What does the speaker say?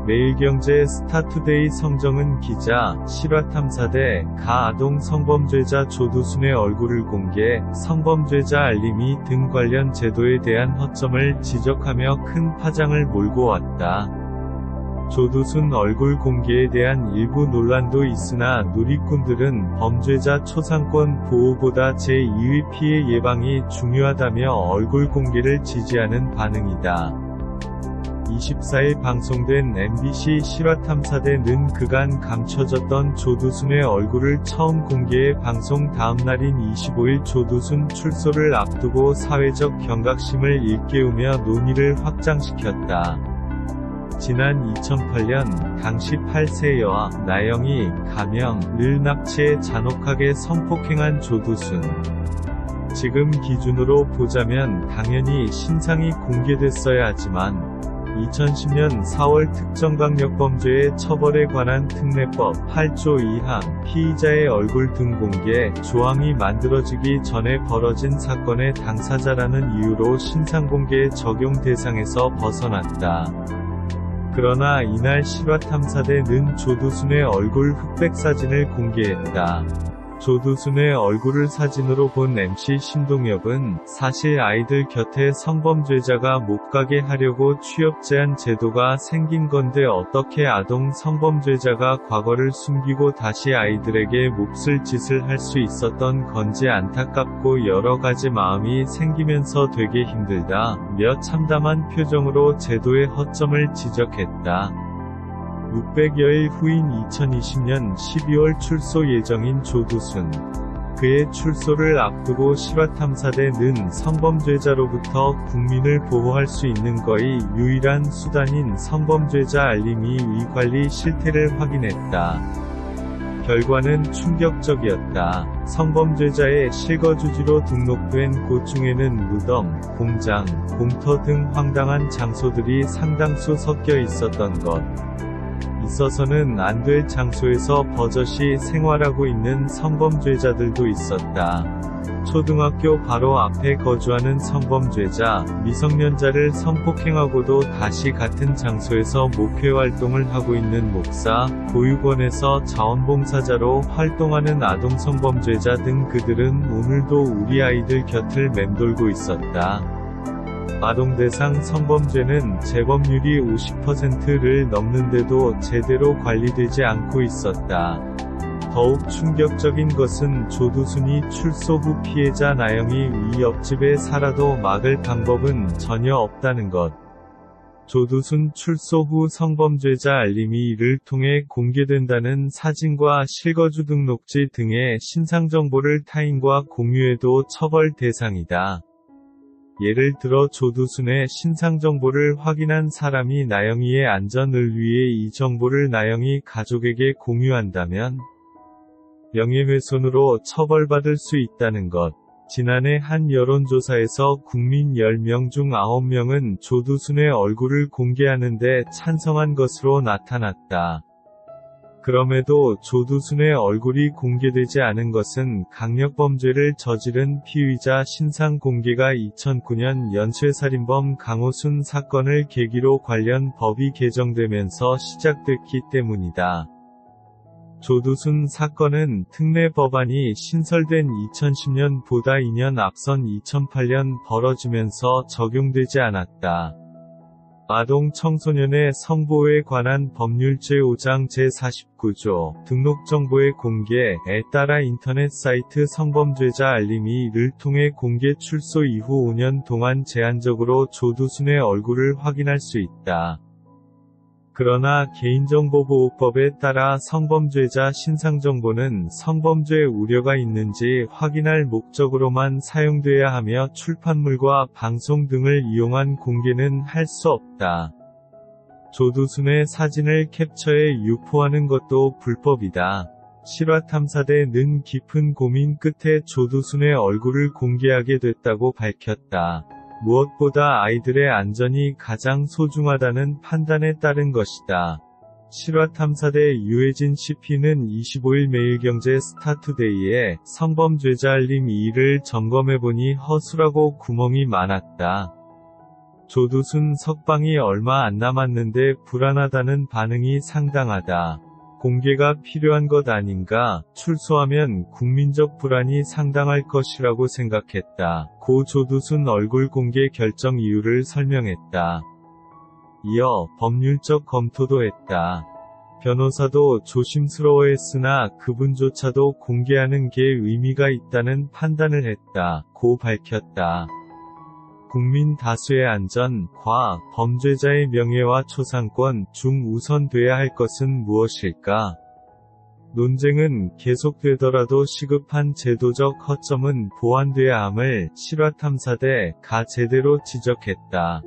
매일경제 스타투데이 성정은 기자, 실화탐사대, 가 아동 성범죄자 조두순의 얼굴을 공개, 성범죄자 알림이 등 관련 제도에 대한 허점을 지적하며 큰 파장을 몰고 왔다. 조두순 얼굴 공개에 대한 일부 논란도 있으나 누리꾼들은 범죄자 초상권 보호보다 제2의 피해 예방이 중요하다며 얼굴 공개를 지지하는 반응이다. 24일 방송된 MBC 실화탐사대는 그간 감춰졌던 조두순의 얼굴을 처음 공개해 방송 다음날인 25일 조두순 출소를 앞두고 사회적 경각심을 일깨우며 논의를 확장시켰다. 지난 2008년 당시 8세 여아 나영이 가명을 납치해 잔혹하게 성폭행한 조두순. 지금 기준으로 보자면 당연히 신상이 공개됐어야 하지만 2010년 4월 특정강력범죄의 처벌에 관한 특례법 8조 2항 피의자의 얼굴 등 공개 조항이 만들어지기 전에 벌어진 사건의 당사자라는 이유로 신상공개 적용 대상에서 벗어났다. 그러나 이날 실화탐사대는 조두순의 얼굴 흑백 사진을 공개했다. 조두순의 얼굴을 사진으로 본 MC 신동엽은 사실 아이들 곁에 성범죄자가 못 가게 하려고 취업 제한 제도가 생긴 건데 어떻게 아동 성범죄자가 과거를 숨기고 다시 아이들에게 몹쓸 짓을 할 수 있었던 건지 안타깝고 여러 가지 마음이 생기면서 되게 힘들다. 며 참담한 표정으로 제도의 허점을 지적했다. 600여일 후인 2020년 12월 출소 예정인 조두순. 그의 출소를 앞두고 실화탐사대는 성범죄자로부터 국민을 보호할 수 있는 거의 유일한 수단인 성범죄자 알림이 위관리 실태를 확인했다. 결과는 충격적이었다. 성범죄자의 실거주지로 등록된 곳 중에는 무덤, 공장, 공터 등 황당한 장소들이 상당수 섞여 있었던 것. 있어서는 안 될 장소에서 버젓이 생활하고 있는 성범죄자들도 있었다. 초등학교 바로 앞에 거주하는 성범죄자, 미성년자를 성폭행하고도 다시 같은 장소에서 목회활동을 하고 있는 목사, 보육원에서 자원봉사자로 활동하는 아동 성범죄자 등 그들은 오늘도 우리 아이들 곁을 맴돌고 있었다. 아동 대상 성범죄는 재범률이 50%를 넘는데도 제대로 관리되지 않고 있었다. 더욱 충격적인 것은 조두순이 출소 후 피해자 나영이 위 옆집에 살아도 막을 방법은 전혀 없다는 것. 조두순 출소 후 성범죄자 알림이 이를 통해 공개된다는 사진과 실거주 등록지 등의 신상정보를 타인과 공유해도 처벌 대상이다. 예를 들어 조두순의 신상정보를 확인한 사람이 나영이의 안전을 위해 이 정보를 나영이 가족에게 공유한다면 명예훼손으로 처벌받을 수 있다는 것. 지난해 한 여론조사에서 국민 10명 중 9명은 조두순의 얼굴을 공개하는데 찬성한 것으로 나타났다. 그럼에도 조두순의 얼굴이 공개되지 않은 것은 강력범죄를 저지른 피의자 신상 공개가 2009년 연쇄살인범 강호순 사건을 계기로 관련 법이 개정되면서 시작됐기 때문이다. 조두순 사건은 특례 법안이 신설된 2010년보다 2년 앞선 2008년 벌어지면서 적용되지 않았다. 아동 청소년의 성보호에 관한 법률 제5장 제49조 등록정보의 공개에 따라 인터넷 사이트 성범죄자 알림이를 통해 공개 출소 이후 5년 동안 제한적으로 조두순의 얼굴을 확인할 수 있다. 그러나 개인정보보호법에 따라 성범죄자 신상정보는 성범죄 우려가 있는지 확인할 목적으로만 사용돼야 하며 출판물과 방송 등을 이용한 공개는 할 수 없다. 조두순의 사진을 캡처해 유포하는 것도 불법이다. 실화탐사대는 깊은 고민 끝에 조두순의 얼굴을 공개하게 됐다고 밝혔다. 무엇보다 아이들의 안전이 가장 소중하다는 판단에 따른 것이다. 실화탐사대 유해진 CP는 25일 매일경제 스타투데이에 성범죄자 알림 2를 점검해보니 허술하고 구멍이 많았다. 조두순 석방이 얼마 안 남았는데 불안하다는 반응이 상당하다. 공개가 필요한 것 아닌가, 출소하면 국민적 불안이 상당할 것이라고 생각했다. 고 조두순 얼굴 공개 결정 이유를 설명했다. 이어 법률적 검토도 했다. 변호사도 조심스러워했으나 그분조차도 공개하는 게 의미가 있다는 판단을 했다. 고 밝혔다. 국민 다수의 안전, 과 범죄자의 명예와 초상권 중 우선돼야 할 것은 무엇일까? 논쟁은 계속되더라도 시급한 제도적 허점은 보완돼야 함을 실화탐사대 가 제대로 지적했다.